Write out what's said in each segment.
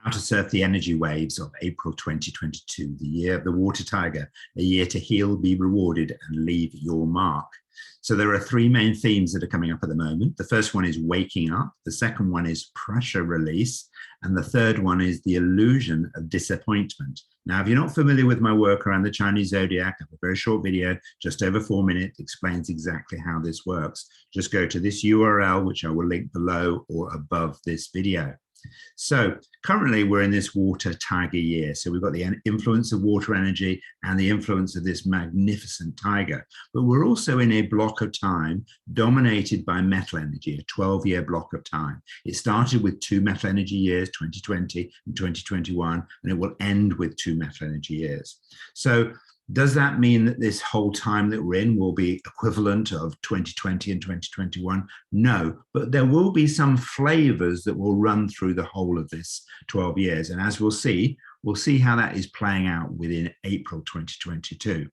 How to surf the energy waves of April 2022, the year of the water tiger, a year to heal, be rewarded, and leave your mark. So there are three main themes that are coming up at the moment. The first one is waking up. The second one is pressure release. And the third one is the illusion of disappointment. Now, if you're not familiar with my work around the Chinese zodiac, I have a very short video, just over 4 minutes, explains exactly how this works. Just go to this URL, which I will link below or above this video. So currently we're in this water tiger year. So we've got the influence of water energy and the influence of this magnificent tiger. But we're also in a block of time dominated by metal energy, a 12-year block of time. It started with two metal energy years, 2020 and 2021, and it will end with two metal energy years. So does that mean that this whole time that we're in will be equivalent of 2020 and 2021? No, but there will be some flavors that will run through the whole of this 12 years. And as we'll see how that is playing out within April 2022.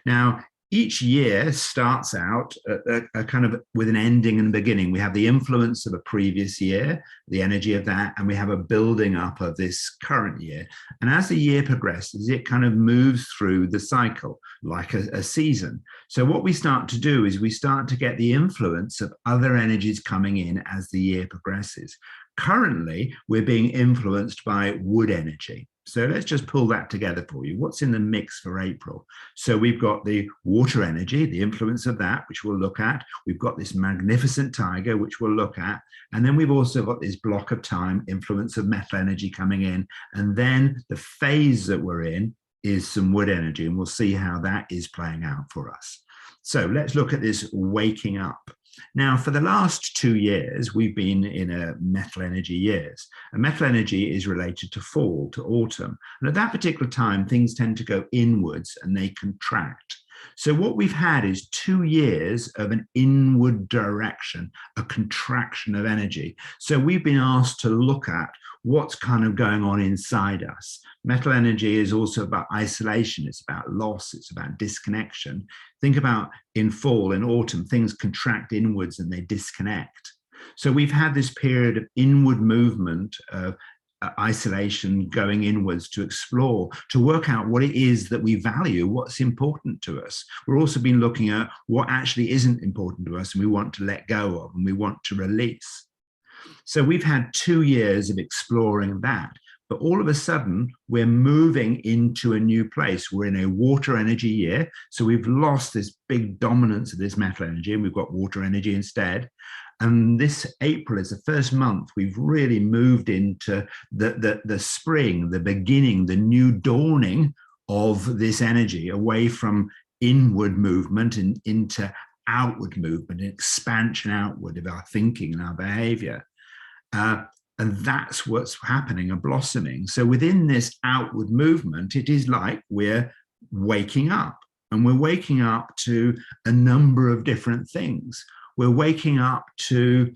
Now, each year starts out a kind of with an ending and beginning. We have the influence of a previous year, the energy of that, and we have a building up of this current year. And as the year progresses, it kind of moves through the cycle like a season. So what we start to do is we start to get the influence of other energies coming in as the year progresses. Currently, we're being influenced by wood energy. So let's just pull that together for you. What's in the mix for April? So we've got the water energy, the influence of that, which we'll look at. We've got this magnificent tiger, which we'll look at. And then we've also got this block of time, influence of metal energy coming in. And then the phase that we're in is some wood energy. And we'll see how that is playing out for us. So let's look at this waking up. Now, for the last 2 years, we've been in a metal energy years. And metal energy is related to fall, to autumn. And at that particular time, things tend to go inwards and they contract. So what we've had is 2 years of an inward direction, a contraction of energy. So we've been asked to look at what's kind of going on inside us. Metal energy is also about isolation. It's about loss. It's about disconnection. Think about in fall and autumn, things contract inwards and they disconnect. So we've had this period of inward movement of isolation, going inwards to explore, to work out what it is that we value, what's important to us. We've also been looking at what actually isn't important to us and we want to let go of and we want to release. So we've had 2 years of exploring that. But all of a sudden, we're moving into a new place. We're in a water energy year. So we've lost this big dominance of this metal energy and we've got water energy instead. And this April is the first month we've really moved into the spring, the beginning, the new dawning of this energy, away from inward movement and into outward movement, expansion outward of our thinking and our behavior. And that's what's happening and blossoming. So within this outward movement, it is like we're waking up. And we're waking up to a number of different things. We're waking up to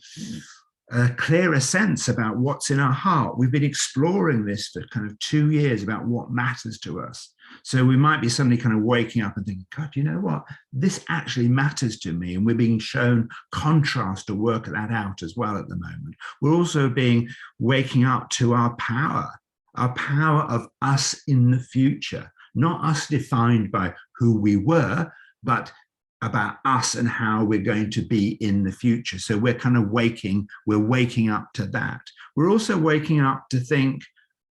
a clearer sense about what's in our heart. We've been exploring this for kind of 2 years about what matters to us. So we might be suddenly kind of waking up and thinking, God, you know what? This actually matters to me. And we're being shown contrast to work that out as well at the moment. We're also waking up to our power of us in the future, not us defined by who we were, but about us and how we're going to be in the future. So we're kind of we're waking up to that. We're also waking up to think,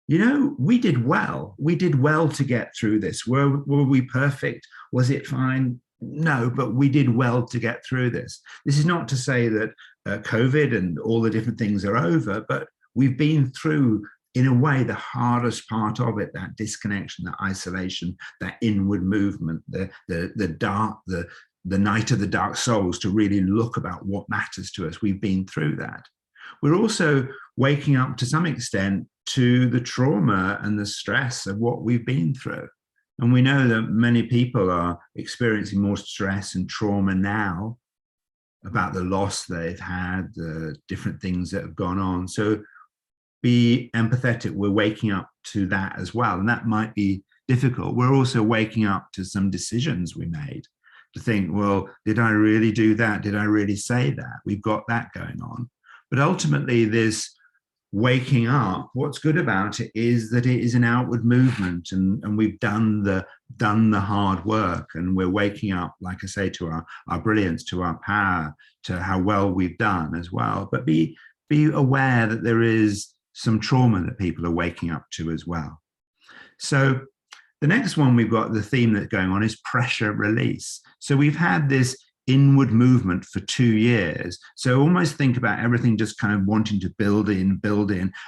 you know, we did well. We did well to get through this. Were we perfect? Was it fine? No, but we did well to get through this. This is not to say that COVID and all the different things are over, but we've been through, in a way, the hardest part of it, that disconnection, that isolation, that inward movement, the night of the dark souls, to really look about what matters to us. We've been through that. We're also waking up to some extent to the trauma and the stress of what we've been through. And we know that many people are experiencing more stress and trauma now about the loss they've had, the different things that have gone on. So be empathetic. We're waking up to that as well. And that might be difficult. We're also waking up to some decisions we made, to think, well, did I really do that? Did I really say that? We've got that going on. But ultimately, there's waking up, what's good about it is that it is an outward movement, and we've done the hard work, and we're waking up, like I say, to our brilliance, to our power, to how well we've done as well. But be aware that there is some trauma that people are waking up to as well. So the next one we've got, the theme that's going on, is pressure release. So we've had this inward movement for 2 years. So almost think about everything just kind of wanting to build in,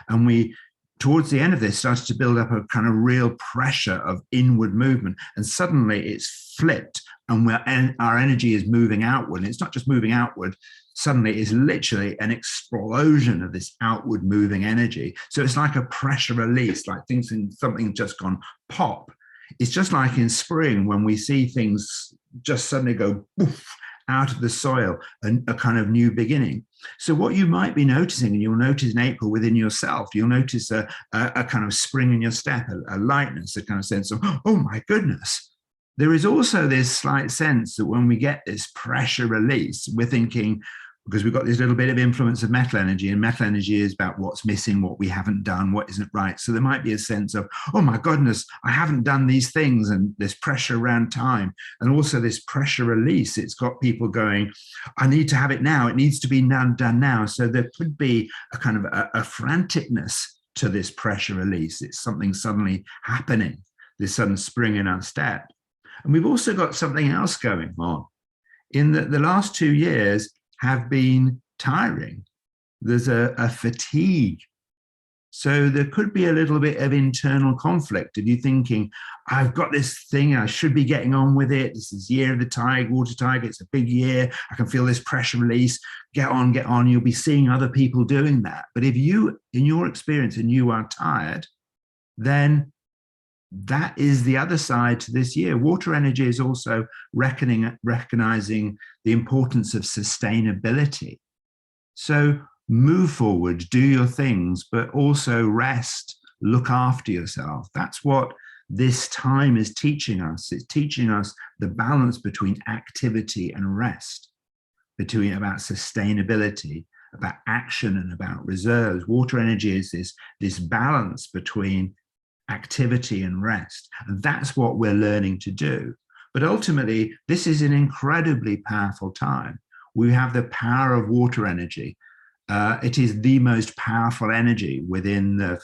and we, towards the end of this, started to build up a kind of real pressure of inward movement, and suddenly it's flipped, and our energy is moving outward. And it's not just moving outward, suddenly it's literally an explosion of this outward moving energy. So it's like a pressure release, like something just gone pop. It's just like in spring when we see things just suddenly go poof, out of the soil, and a kind of new beginning. So what you might be noticing, and you'll notice in April within yourself, you'll notice a kind of spring in your step, a lightness, a kind of sense of, oh my goodness. There is also this slight sense that when we get this pressure release, we're thinking, because we've got this little bit of influence of metal energy, and metal energy is about what's missing, what we haven't done, what isn't right. So there might be a sense of, oh my goodness, I haven't done these things, and this pressure around time, and also this pressure release. It's got people going, I need to have it now. It needs to be done now. So there could be a kind of a franticness to this pressure release. It's something suddenly happening, this sudden spring in our step. And we've also got something else going on in that the last 2 years have been tiring. There's a fatigue. So there could be a little bit of internal conflict of you thinking, I've got this thing, I should be getting on with it. This is year of the tiger, water tiger, it's a big year. I can feel this pressure release. Get on. You'll be seeing other people doing that. But if you, in your experience, and you are tired, then that is the other side to this year. Water energy is also recognizing the importance of sustainability. So move forward, do your things, but also rest, look after yourself. That's what this time is teaching us. It's teaching us the balance between activity and rest, about sustainability, about action, and about reserves. Water energy is this balance between activity and rest. And that's what we're learning to do. But ultimately, this is an incredibly powerful time. We have the power of water energy. It is the most powerful energy within the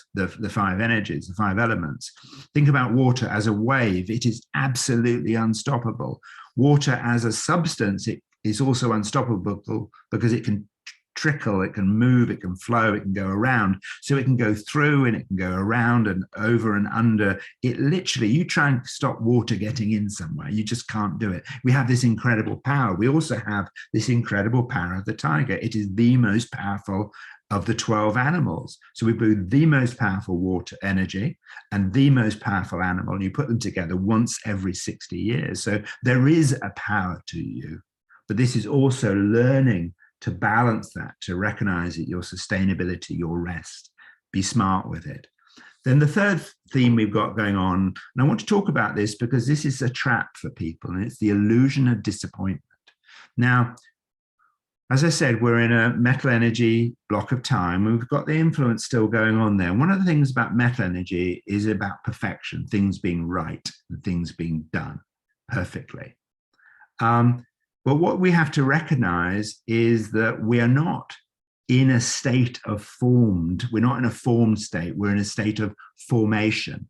5 energies, the 5 elements. Think about water as a wave. It is absolutely unstoppable. Water as a substance, it is also unstoppable because it can trickle, it can move, it can flow, it can go around. So it can go through and it can go around and over and under. It literally, you try and stop water getting in somewhere, you just can't do it. We have this incredible power. We also have this incredible power of the tiger. It is the most powerful of the 12 animals. So we put the most powerful water energy and the most powerful animal, and you put them together once every 60 years. So there is a power to you, but this is also learning to balance that, to recognize it, your sustainability, your rest, be smart with it. Then the third theme we've got going on, and I want to talk about this because this is a trap for people, and it's the illusion of disappointment. Now, as I said, we're in a metal energy block of time. We've got the influence still going on there. One of the things about metal energy is about perfection, things being right and things being done perfectly. But what we have to recognize is that we are not in a state of formed, we're not in a formed state, we're in a state of formation.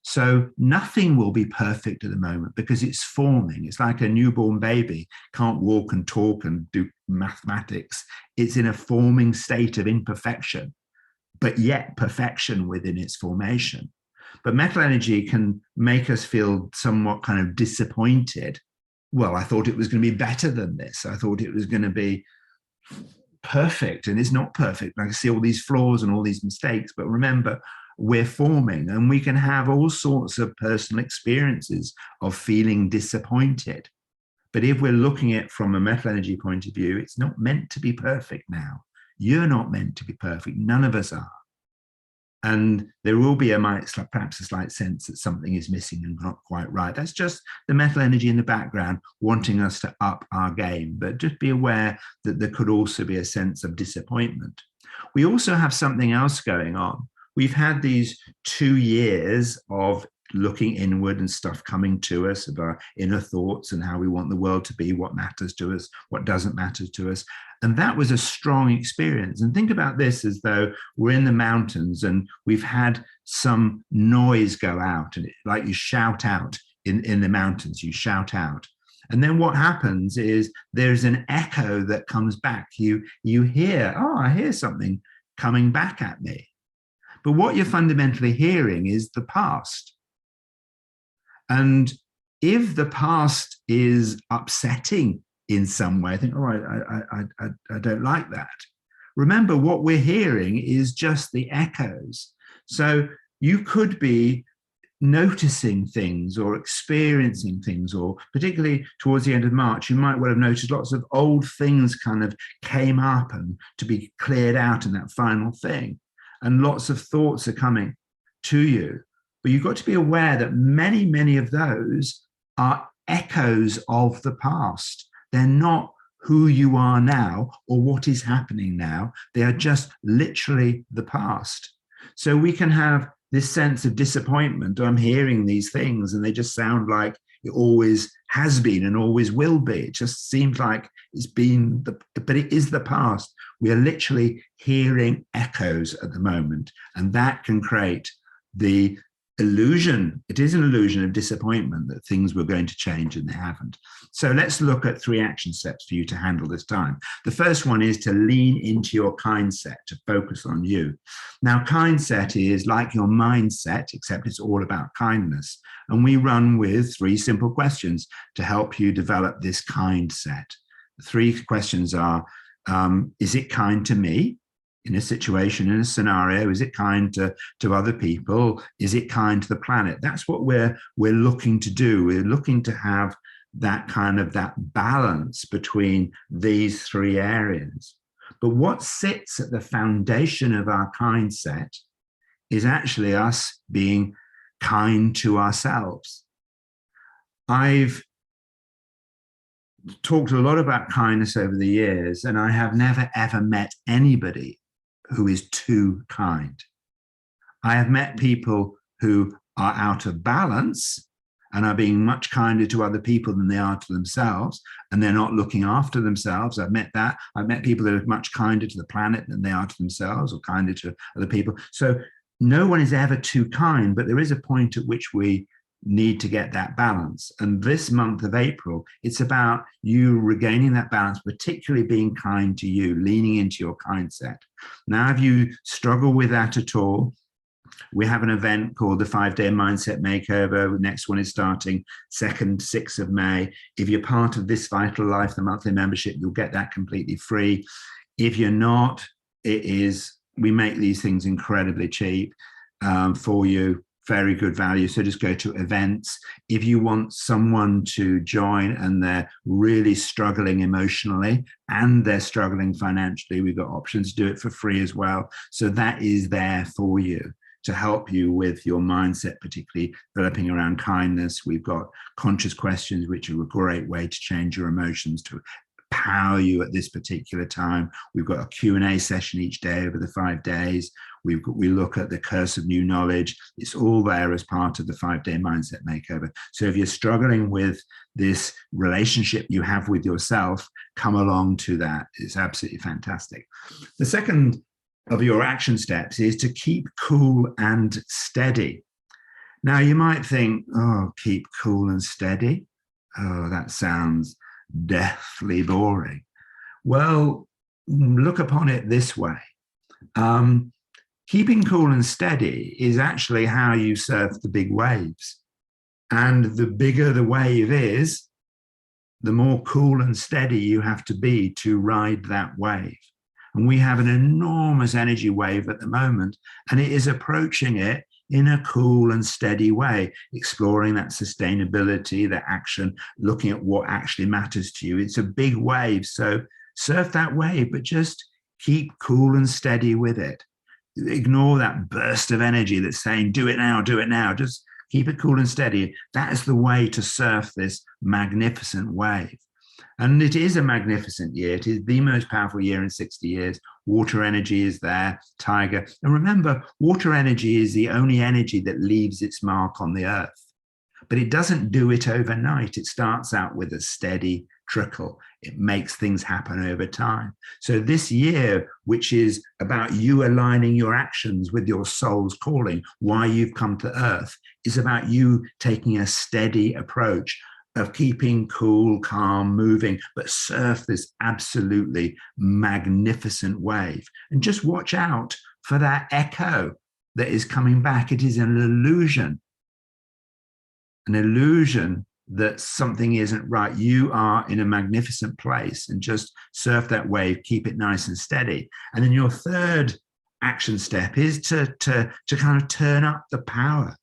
So nothing will be perfect at the moment because it's forming. It's like a newborn baby, can't walk and talk and do mathematics. It's in a forming state of imperfection, but yet perfection within its formation. But metal energy can make us feel somewhat kind of disappointed. Well, I thought it was going to be better than this. I thought it was going to be perfect, and it's not perfect. I can see all these flaws and all these mistakes, but remember, we're forming, and we can have all sorts of personal experiences of feeling disappointed. But if we're looking at it from a metal energy point of view, it's not meant to be perfect now. You're not meant to be perfect. None of us are. And there will be perhaps a slight sense that something is missing and not quite right. That's just the metal energy in the background wanting us to up our game. But just be aware that there could also be a sense of disappointment. We also have something else going on. We've had these 2 years of looking inward and stuff coming to us of our inner thoughts and how we want the world to be, what matters to us, what doesn't matter to us. And that was a strong experience. And think about this as though we're in the mountains and we've had some noise go out, and like you shout out in the mountains, you shout out. And then what happens is there's an echo that comes back. You hear, oh, I hear something coming back at me. But what you're fundamentally hearing is the past. And if the past is upsetting in some way, I think, oh, I don't like that. Remember, what we're hearing is just the echoes. So you could be noticing things or experiencing things, or particularly towards the end of March, you might well have noticed lots of old things kind of came up and to be cleared out in that final thing. And lots of thoughts are coming to you. But you've got to be aware that many, many of those are echoes of the past. They're not who you are now or what is happening now. They are just literally the past. So we can have this sense of disappointment. I'm hearing these things and they just sound like it always has been and always will be. It just seems like it's been, but it is the past. We are literally hearing echoes at the moment, and that can create the illusion. It is an illusion of disappointment that things were going to change and they haven't. So let's look at 3 action steps for you to handle this time. The first one is to lean into your kind set, to focus on you. Now, kind set is like your mindset, except it's all about kindness. And we run with 3 simple questions to help you develop this kind set. The 3 questions are, is it kind to me? In a situation, in a scenario, is it kind to other people? Is it kind to the planet? That's what we're looking to do. We're looking to have that kind of that balance between these 3 areas. But what sits at the foundation of our kind set is actually us being kind to ourselves. I've talked a lot about kindness over the years, and I have never ever met anybody who is too kind. I have met people who are out of balance and are being much kinder to other people than they are to themselves, and they're not looking after themselves. I've met that. I've met people that are much kinder to the planet than they are to themselves, or kinder to other people. So no one is ever too kind, but there is a point at which we need to get that balance. And this month of April, it's about you regaining that balance, particularly being kind to you, leaning into your kind set. Now, if you struggle with that at all, we have an event called the 5-Day Mindset Makeover. The next one is starting 2nd, 6th of May. If you're part of This Vital Life, the monthly membership, you'll get that completely free. If you're not, we make these things incredibly cheap for you. Very good value. So just go to events. If you want someone to join and they're really struggling emotionally and they're struggling financially, we've got options to do it for free as well. So that is there for you to help you with your mindset, particularly developing around kindness. We've got conscious questions, which are a great way to change your emotions, to power you at this particular time. We've got a Q&A session each day over the 5 days. We look at the curse of new knowledge. It's all there as part of the 5-Day Mindset Makeover. So if you're struggling with this relationship you have with yourself, come along to that. It's absolutely fantastic. The second of your action steps is to keep cool and steady. Now you might think, oh, keep cool and steady. Oh, that sounds deathly boring. Well, look upon it this way. Keeping cool and steady is actually how you surf the big waves. And the bigger the wave is, the more cool and steady you have to be to ride that wave. And we have an enormous energy wave at the moment, and it is approaching it in a cool and steady way, exploring that sustainability, that action, looking at what actually matters to you. It's a big wave, so surf that wave, but just keep cool and steady with it. Ignore that burst of energy that's saying, do it now, do it now. Just keep it cool and steady. That is the way to surf this magnificent wave. And it is a magnificent year. It is the most powerful year in 60 years. Water energy is there, tiger. And remember, water energy is the only energy that leaves its mark on the earth. But it doesn't do it overnight. It starts out with a steady trickle. It makes things happen over time. So this year, which is about you aligning your actions with your soul's calling, why you've come to earth, is about you taking a steady approach of keeping cool, calm, moving, but surf this absolutely magnificent wave. And just watch out for that echo that is coming back. It is an illusion that something isn't right. You are in a magnificent place, and just surf that wave, keep it nice and steady. And then your third action step is to kind of turn up the power.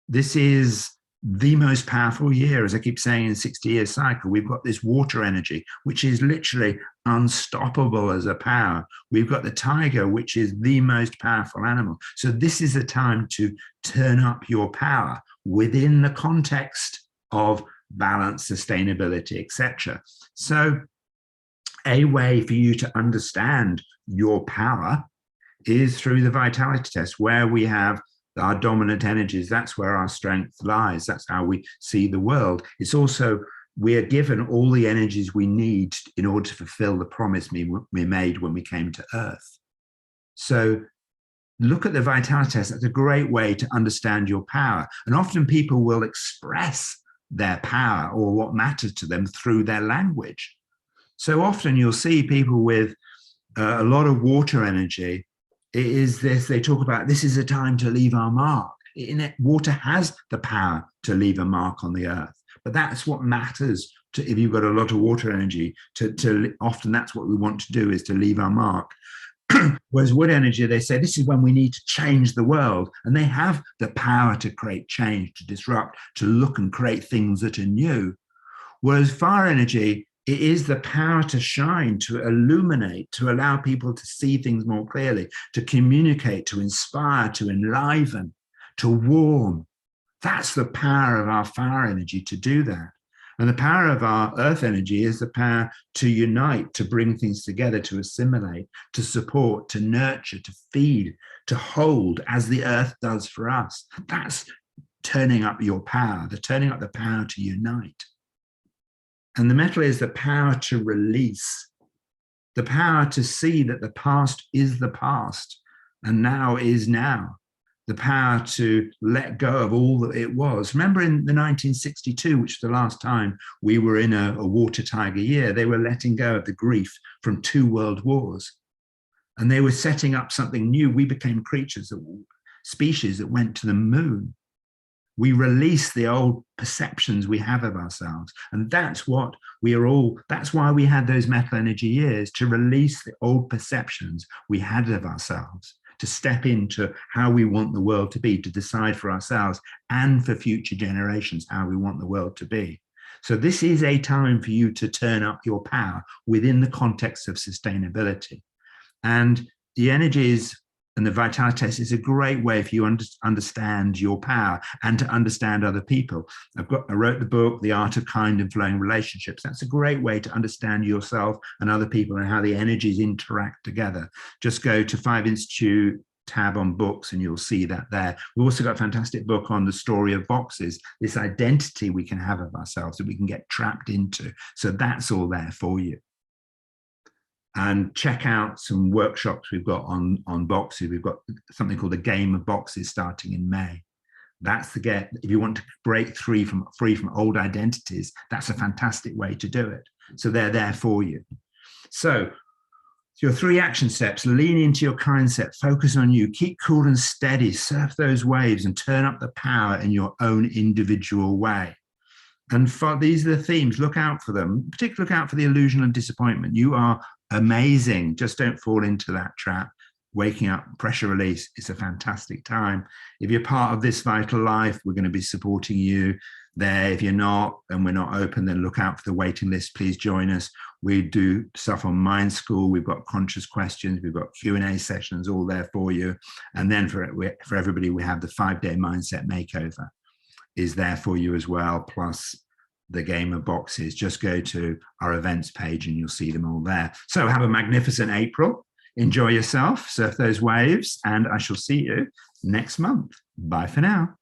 This is the most powerful year, as I keep saying, in 60-year cycle. We've got this water energy, which is literally unstoppable as a power. We've got the tiger, which is the most powerful animal. So this is a time to turn up your power within the context of balance, sustainability, etc. So a way for you to understand your power is through the vitality test, where we have our dominant energies. That's where our strength lies. That's how we see the world. It's also, we are given all the energies we need in order to fulfill the promise we made when we came to earth. So look at the vitality test. That's a great way to understand your power. And often people will express their power or what matters to them through their language. So often you'll see people with a lot of water energy. It is this, they talk about, this is a time to leave our mark. Water has the power to leave a mark on the earth. But that's what matters to, if you've got a lot of water energy, often that's what we want to do, is to leave our mark. Whereas wood energy, they say this is when we need to change the world, and they have the power to create change, to disrupt, to look and create things that are new. Whereas fire energy, it is the power to shine, to illuminate, to allow people to see things more clearly, to communicate, to inspire, to enliven, to warm. That's the power of our fire energy, to do that. And the power of our earth energy is the power to unite, to bring things together, to assimilate, to support, to nurture, to feed, to hold, as the earth does for us. That's turning up your power, turning up the power to unite. And the metal is the power to release, the power to see that the past is the past and now is now. The power to let go of all that it was. Remember in the 1962, which was the last time we were in a water tiger year, they were letting go of the grief from 2 world wars. And they were setting up something new. We became species that went to the moon. We release the old perceptions we have of ourselves. And that's what that's why we had those metal energy years, to release the old perceptions we had of ourselves, to step into how we want the world to be, to decide for ourselves and for future generations how we want the world to be. So this is a time for you to turn up your power within the context of sustainability. And the energies and the vitality test is a great way for you to understand your power and to understand other people. I wrote the book, The Art of Kind and Flowing Relationships. That's a great way to understand yourself and other people and how the energies interact together. Just go to 5 Institute tab on books and you'll see that there. We've also got a fantastic book on the story of boxes, this identity we can have of ourselves that we can get trapped into. So that's all there for you. And check out some workshops we've got on boxes. We've got something called the Game of Boxes starting in May. That's if you want to break free from old identities, that's a fantastic way to do it. So they're there for you. So your 3 action steps: lean into your kind set, focus on you, keep cool and steady, surf those waves and turn up the power in your own individual way. And these are the themes, look out for them. Particularly look out for the illusion of disappointment. You are amazing. Just don't fall into that trap. Waking up, pressure release. It's a fantastic time. If you're part of this vital life, we're going to be supporting you there. If you're not, and we're not open, then look out for the waiting list. Please join us. We do stuff on Mind School. We've got conscious questions. We've got Q&A sessions all there for you. And then for everybody, we have the 5-day mindset makeover is there for you as well, plus the Game of Boxes. Just go to our events page and you'll see them all there. So have a magnificent April. Enjoy yourself, surf those waves, and I shall see you next month. Bye for now.